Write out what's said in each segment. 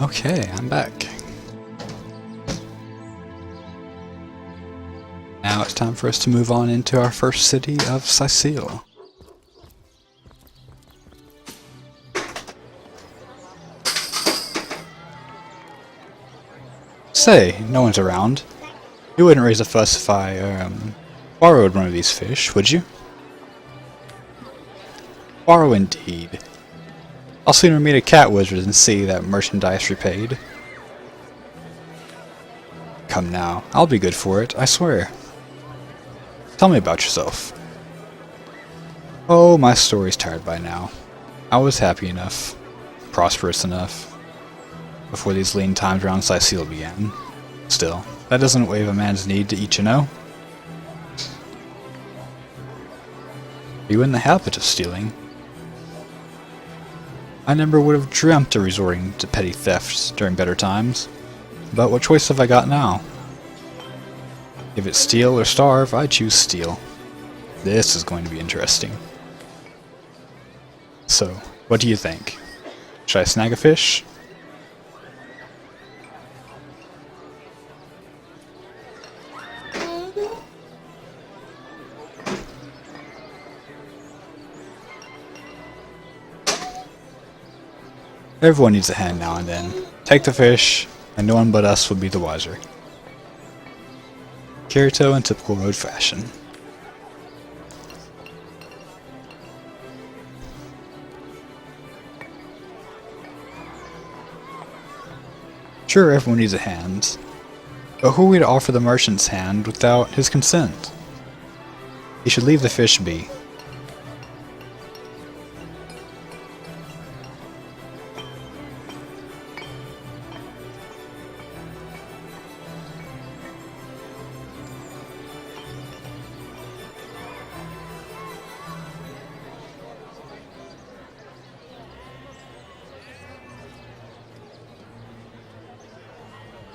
Okay, I'm back. Now it's time for us to move on into our first city of Sicile. Say, no one's around. You wouldn't raise a fuss if I, borrowed one of these fish, would you? Borrow indeed. I'll sooner meet a cat wizard than see that merchandise repaid. Come now, I'll be good for it, I swear. Tell me about yourself. Oh, my story's tired by now. I was happy enough, prosperous enough, before these lean times around Sicile began. Still, that doesn't waive a man's need to eat, you know? Are you in the habit of stealing? I never would have dreamt of resorting to petty thefts during better times. But what choice have I got now? If it's steal or starve, I choose steal. This is going to be interesting. So, what do you think? Should I snag a fish? Everyone needs a hand now and then. Take the fish, and no one but us will be the wiser. Kirito in typical road fashion. Sure, everyone needs a hand, but who are we to offer the merchant's hand without his consent? He should leave the fish be.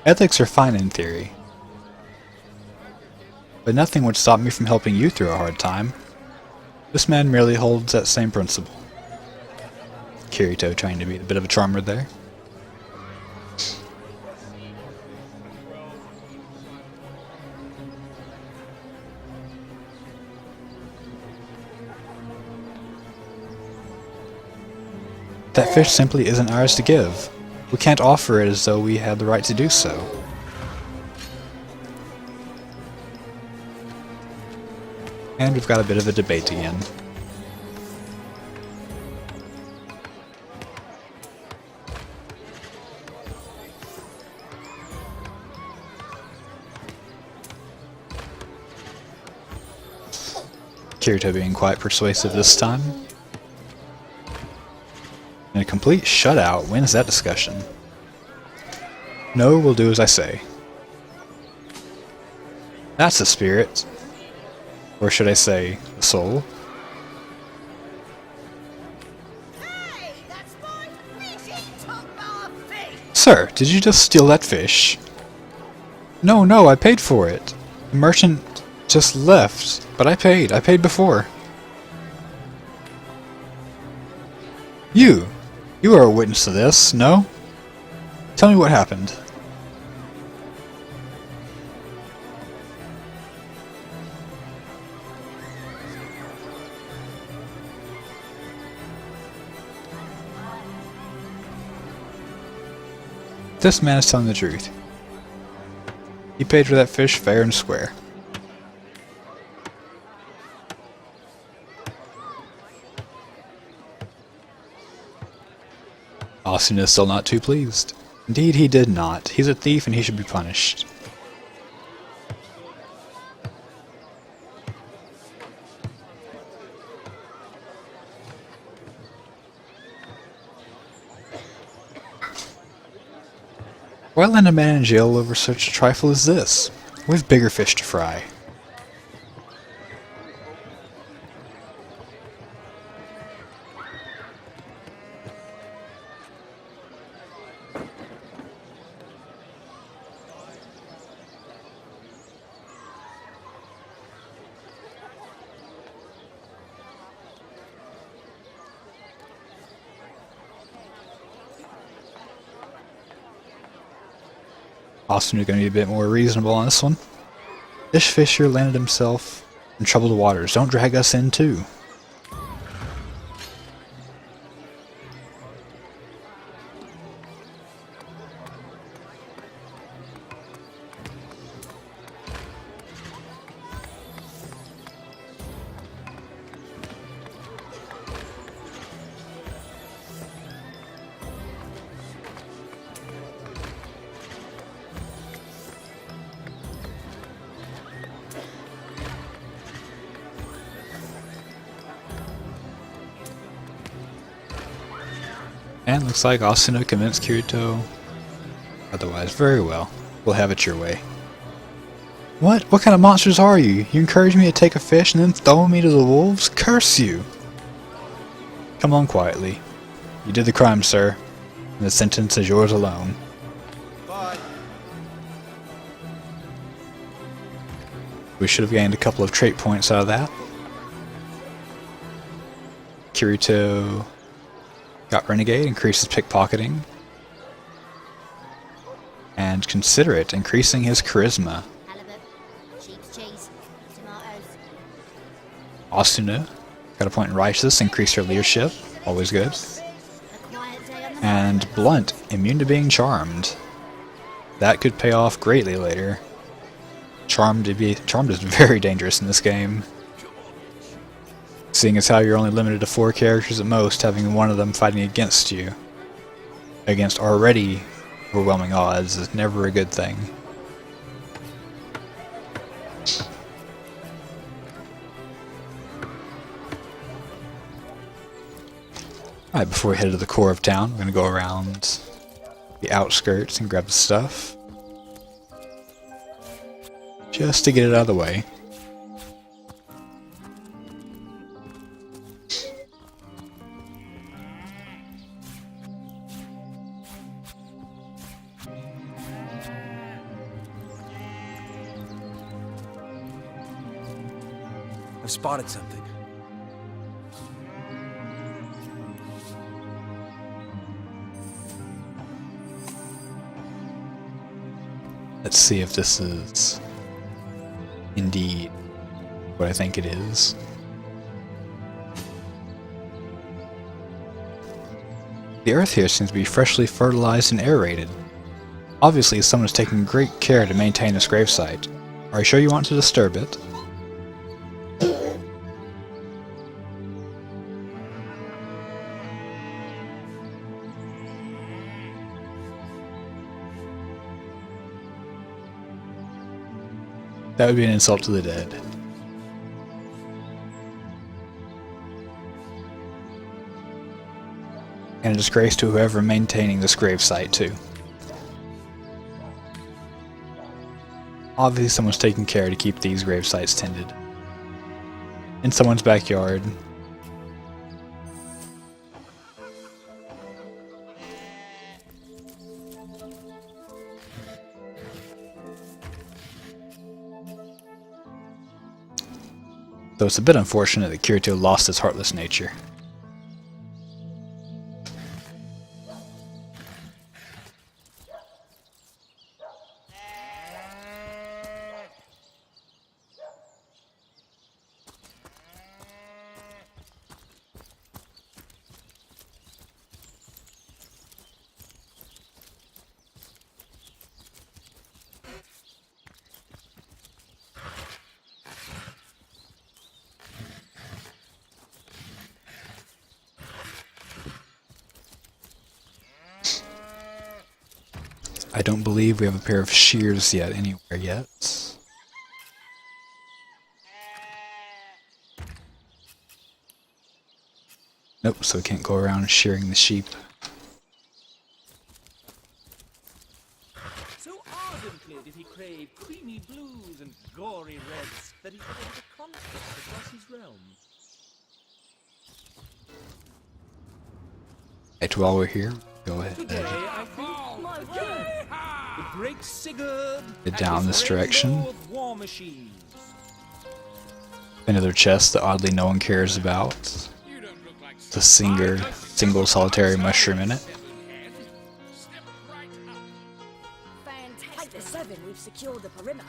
Ethics are fine in theory, but nothing would stop me from helping you through a hard time. This man merely holds that same principle. Kirito trying to be a bit of a charmer there. That fish simply isn't ours to give. We can't offer it as though we had the right to do so. And we've got a bit of a debate again. Kirito being quite persuasive this time. And a complete shutout wins that discussion. No, we'll do as I say. That's the spirit. Or should I say, the soul? Hey, that's my fish! He took my fish! Sir, did you just steal that fish? No, I paid for it. The merchant just left, but I paid. I paid before. You are a witness to this, no? Tell me what happened. This man is telling the truth. He paid for that fish fair and square. Austin is still not too pleased. Indeed, he did not. He's a thief and he should be punished. Why land a man in jail over such a trifle as this? We've bigger fish to fry. Austin is going to be a bit more reasonable on this one. This fisher landed himself in troubled waters. Don't drag us in too. And looks like Asuna convinced Kirito otherwise. Very well. We'll have it your way. What? What kind of monsters are you? You encourage me to take a fish and then throw me to the wolves? Curse you! Come on quietly. You did the crime, sir. And the sentence is yours alone. Bye. We should have gained a couple of trait points out of that. Kirito got Renegade, increases pickpocketing. And Considerate, increasing his charisma. Halibut, sheep's cheese, tomatoes. Asuna got a point in Righteous, increase her leadership. Always good. A quiet day on the And Blunt, immune to being charmed. That could pay off greatly later. Charmed is very dangerous in this game. Seeing as how you're only limited to 4 characters at most, having one of them fighting against you, against already overwhelming odds, is never a good thing. Alright, before we head to the core of town, we're going to go around the outskirts and grab the stuff. Just to get it out of the way. I've spotted something. Let's see if this is indeed what I think it is. The earth here seems to be freshly fertilized and aerated. Obviously, someone is taking great care to maintain this gravesite. Are you sure you want to disturb it? That would be an insult to the dead. And a disgrace to whoever maintaining this gravesite, too. Obviously someone's taking care to keep these gravesites tended. In someone's backyard. Though it's a bit unfortunate that Kirito lost his heartless nature. I don't believe we have a pair of shears yet anywhere yet. Nope, so we can't go around shearing the sheep. So ardently did he crave creamy blues and gory reds that he created a conflict across his realm. Right, while we're here, go Today, ahead. I think, my word, the great Sigurd Head and down his this direction. rainbow of war machines. Another chest that oddly no one cares about. The single solitary mushroom in it. fantastic. secure the perimeter.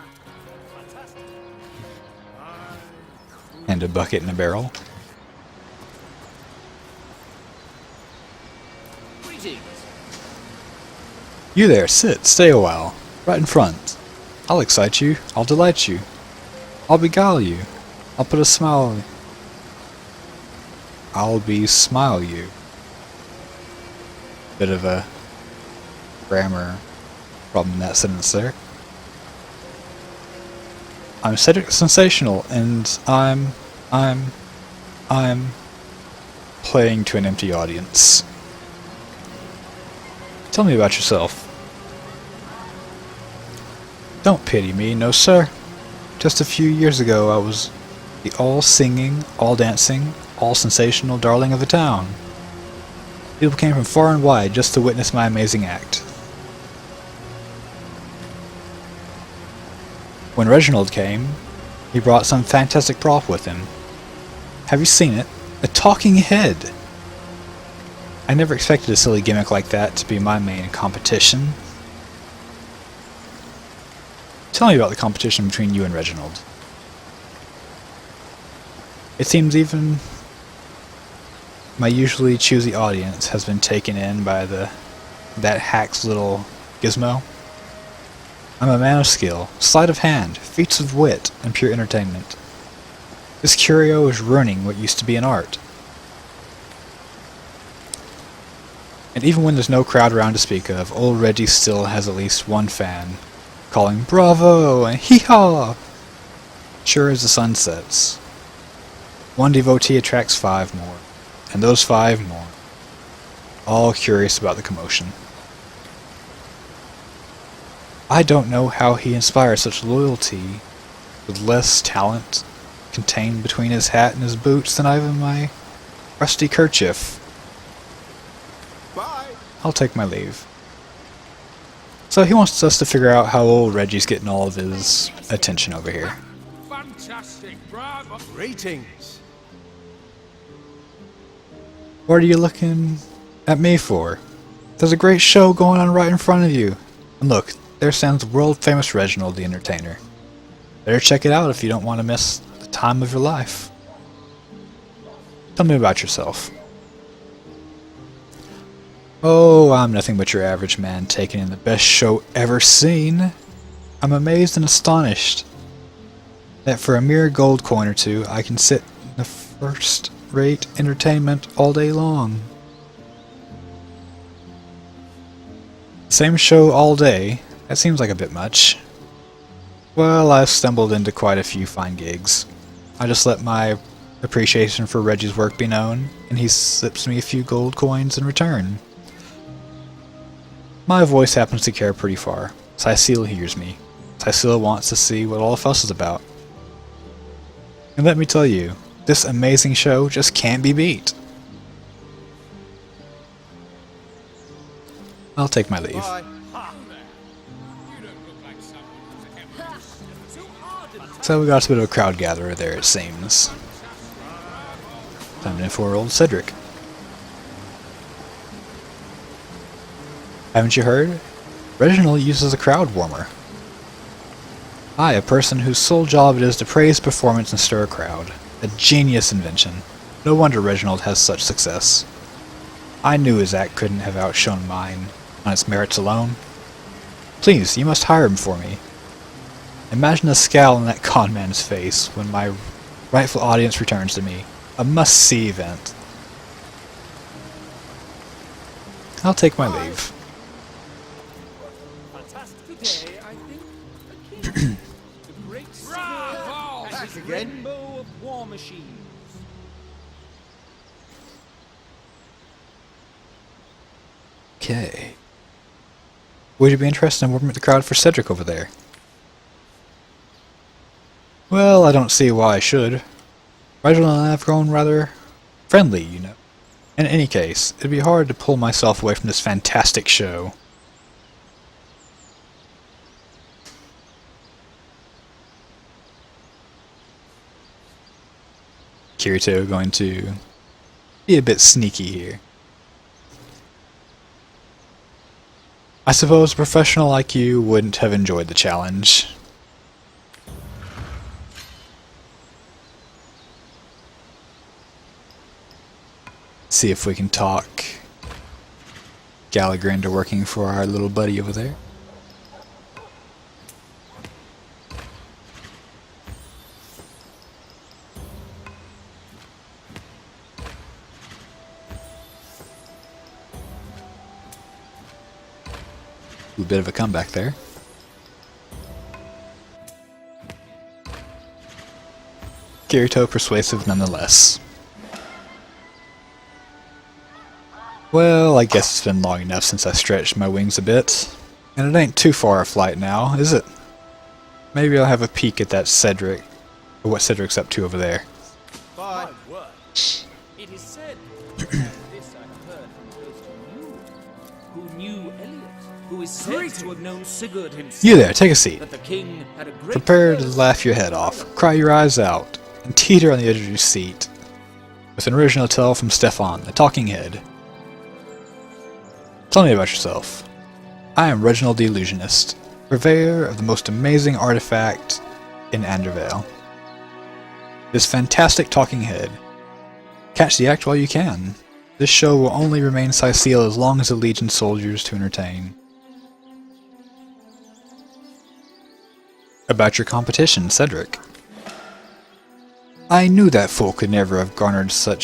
And a bucket and a barrel. Greetings. You there, sit, stay a while. Right in front. I'll excite you, I'll delight you. I'll beguile you. I'll put a smile. I'll be smile you. Bit of a grammar problem in that sentence there. I'm sensational, and I'm playing to an empty audience. Tell me about yourself. Don't pity me, no sir. Just a few years ago I was the all-singing, all-dancing, all-sensational darling of the town. People came from far and wide just to witness my amazing act. When Reginald came, he brought some fantastic prop with him. Have you seen it? A talking head! I never expected a silly gimmick like that to be my main competition. Tell me about the competition between you and Reginald. It seems even my usually choosy audience has been taken in by that hack's little gizmo. I'm a man of skill, sleight of hand, feats of wit, and pure entertainment. This curio is ruining what used to be an art. And even when there's no crowd around to speak of, old Reggie still has at least one fan, calling bravo and hee-haw! Sure as the sun sets. One devotee attracts 5 more, and those 5 more, all curious about the commotion. I don't know how he inspires such loyalty with less talent contained between his hat and his boots than I've in my rusty kerchief. Bye. I'll take my leave. So he wants us to figure out how old Reggie's getting all of his attention over here. Fantastic, bravo. Greetings. What are you looking at me for? There's a great show going on right in front of you. And look, there stands the world-famous Reginald the Entertainer. Better check it out if you don't want to miss the time of your life. Tell me about yourself. Oh, I'm nothing but your average man taking in the best show ever seen. I'm amazed and astonished that for a mere gold coin or two I can sit in the first-rate entertainment all day long. Same show all day? That seems like a bit much. Well, I've stumbled into quite a few fine gigs. I just let my appreciation for Reggie's work be known, and he slips me a few gold coins in return. My voice happens to carry pretty far. Cecile hears me. Cecile wants to see what all the fuss is about. And let me tell you, this amazing show just can't be beat. I'll take my leave. Bye. So we got a bit of a crowd gatherer there, it seems. Time for old Cedric. Haven't you heard? Reginald uses a crowd warmer. I, a person whose sole job it is to praise performance and stir a crowd. A genius invention. No wonder Reginald has such success. I knew his act couldn't have outshone mine on its merits alone. Please, you must hire him for me. Imagine the scowl on that con man's face when my rightful audience returns to me. A must-see event. I'll take my leave. Today, I think, a king. The great Bravo! and Back his again. rainbow of war machines. Okay. Would you be interested in warming up the crowd for Cedric over there? Well, I don't see why I should. Reginald and I have grown rather friendly, you know. In any case, it'd be hard to pull myself away from this fantastic show. Kirito going to be a bit sneaky here. I suppose a professional like you wouldn't have enjoyed the challenge. See if we can talk Gallagher into working for our little buddy over there. A bit of a comeback there. Kirito persuasive nonetheless. Well, I guess it's been long enough since I stretched my wings a bit. And it ain't too far a flight now, is it? Maybe I'll have a peek at that Cedric, or what Cedric's up to over there. Bye. My word. It is said, and this I have heard from those who knew Elliot, who is said to have known Sigurd himself. You there, take a seat. That the king had a great Prepare to thirst laugh your head off, cry your eyes out, and teeter on the edge of your seat. With an original tale from Stefan, the talking head. Tell me about yourself. I am Reginald the Illusionist, purveyor of the most amazing artifact in Andervale. This fantastic talking head. Catch the act while you can. This show will only remain Sicile as long as the Legion soldiers to entertain. About your competition, Cedric. I knew that fool could never have garnered so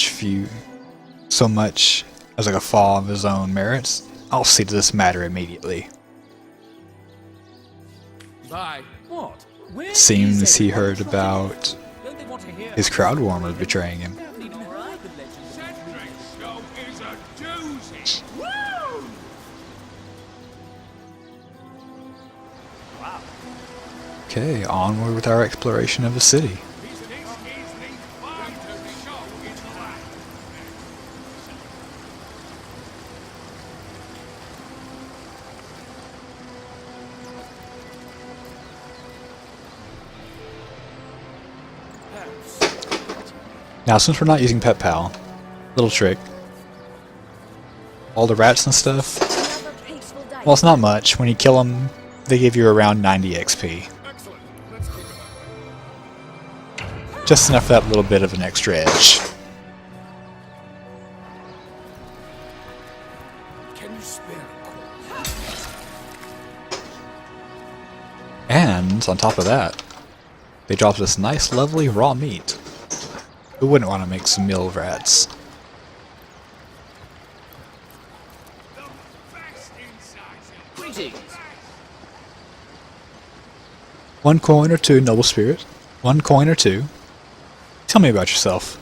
much as a guffaw of his own merits. I'll see to this matter immediately. Bye. What? Where Seems is he everyone heard trying about to- Don't they want to hear his about crowd it? warmers betraying him. They haven't even heard the legend. Cedric's show is a doozy. Okay, onward with our exploration of the city. This is the finest show in the land. Now, since we're not using Pet Pal, little trick. All the rats and stuff, Another peaceful day. well, it's not much. When you kill them, they give you around 90 XP. Excellent. Let's kick him. Just enough for that little bit of an extra edge. Can you spare a quarter? And, on top of that, they drop this nice, lovely raw meat. Who wouldn't want to make some meal of rats? The best insides. Greetings. 1 coin or 2, noble spirit. 1 coin or 2. Tell me about yourself.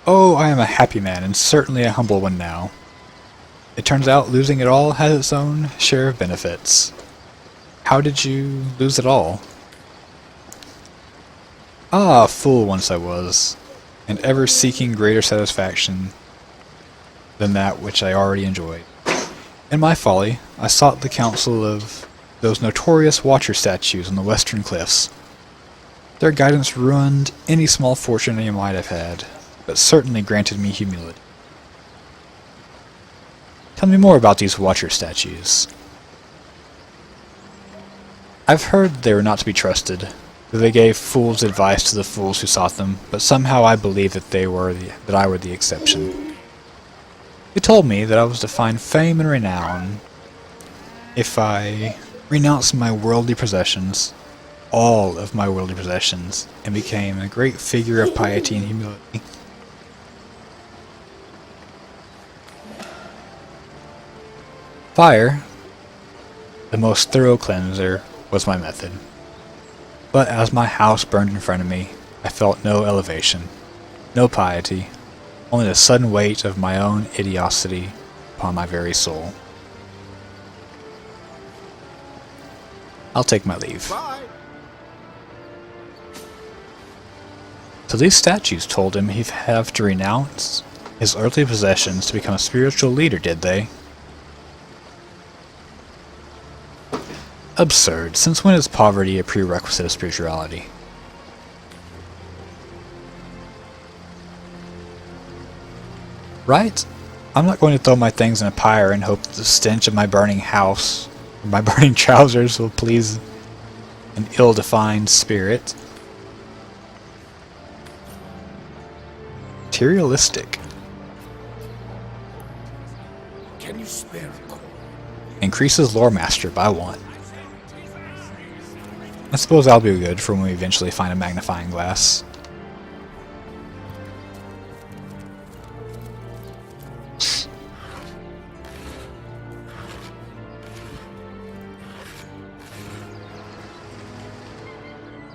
Oh, I am a happy man, and certainly a humble one now. It turns out losing it all has its own share of benefits. How did you lose it all? Ah, fool once I was, and ever seeking greater satisfaction than that which I already enjoyed. In my folly, I sought the counsel of those notorious Watcher statues on the western cliffs. Their guidance ruined any small fortune I might have had, but certainly granted me humility. Tell me more about these Watcher statues. I've heard they were not to be trusted, that they gave fools advice to the fools who sought them, but somehow I believe that I were the exception. They told me that I was to find fame and renown if I renounced my worldly possessions, all of my worldly possessions, and became a great figure of piety and humility. Fire, the most thorough cleanser, was my method. But as my house burned in front of me, I felt no elevation, no piety, only the sudden weight of my own idiocy upon my very soul. I'll take my leave. Bye. So these statues told him he'd have to renounce his earthly possessions to become a spiritual leader, did they? Absurd. Since when is poverty a prerequisite of spirituality? Right? I'm not going to throw my things in a pyre and hope the stench of my burning house, or my burning trousers, will please an ill-defined spirit. Materialistic. Can you spare a call? Increases lore master by 1. I suppose that'll be good for when we eventually find a magnifying glass.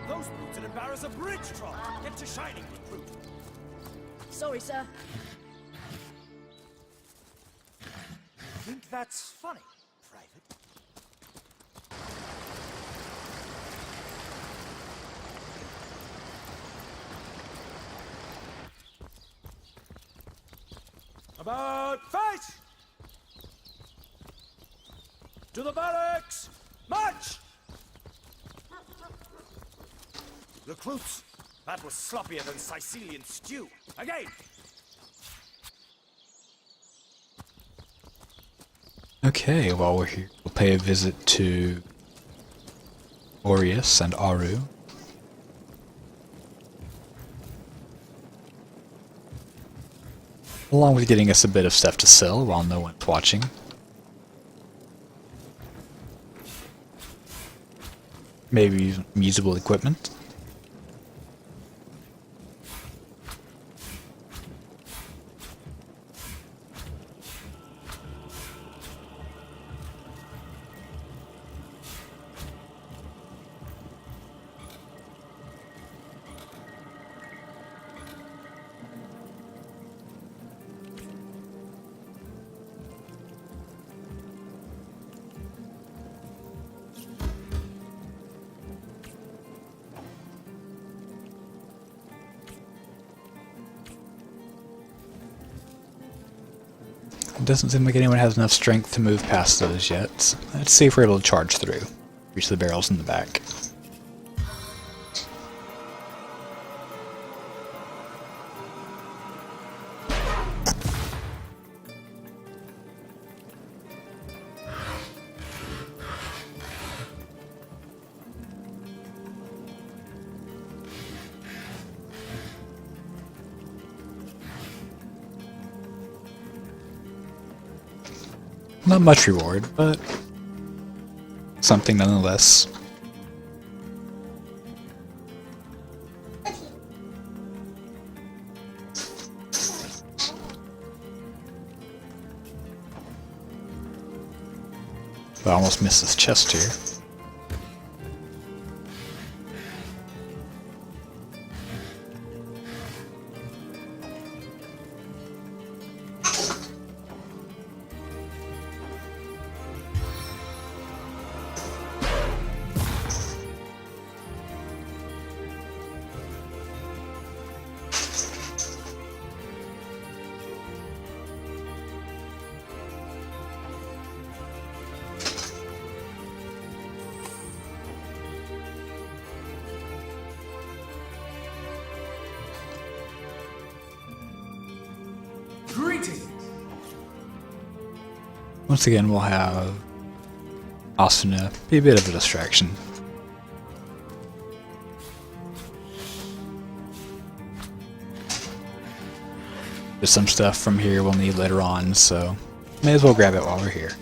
Those boots would embarrass a bridge troll. Get to shining, recruit. Sorry, sir. Think that's funny, Private? About face! To the barracks! March! Recruits, that was sloppier than Sicilian stew. Again! Okay, while we're here, we'll pay a visit to Aureus and Aru. Along with getting us a bit of stuff to sell while no one's watching. Maybe usable equipment. It doesn't seem like anyone has enough strength to move past those yet. Let's see if we're able to charge through. Reach the barrels in the back. Not much reward, but something nonetheless. I almost missed this chest here. Greetings! Once again, we'll have Asuna be a bit of a distraction. There's some stuff from here we'll need later on, so may as well grab it while we're here.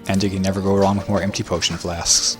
And you can never go wrong with more empty potion flasks.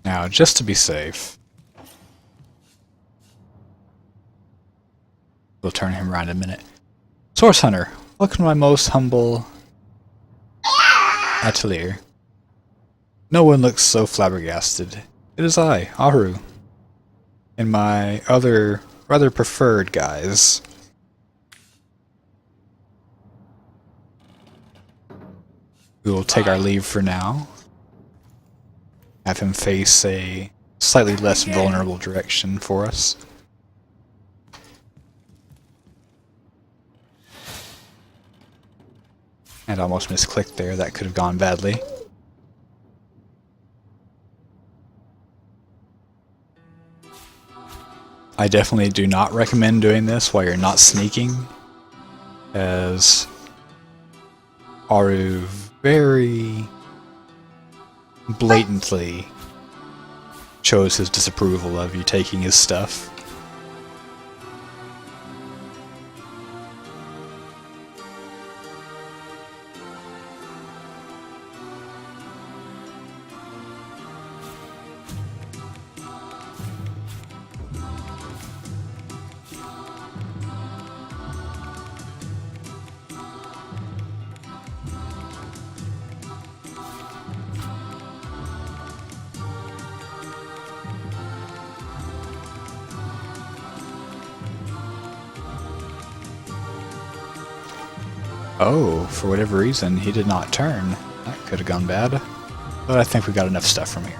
Now, just to be safe, we'll turn him around in a minute. Source Hunter, welcome to my most humble atelier. No one looks so flabbergasted. It is I, Aru, and my other, rather preferred guise. We will take our leave for now. Have him face a slightly less vulnerable direction for us. And almost misclicked there, that could have gone badly. I definitely do not recommend doing this while you're not sneaking, as Aru very blatantly shows his disapproval of you taking his stuff. Oh, for whatever reason, he did not turn. That could have gone bad. But I think we got enough stuff from here.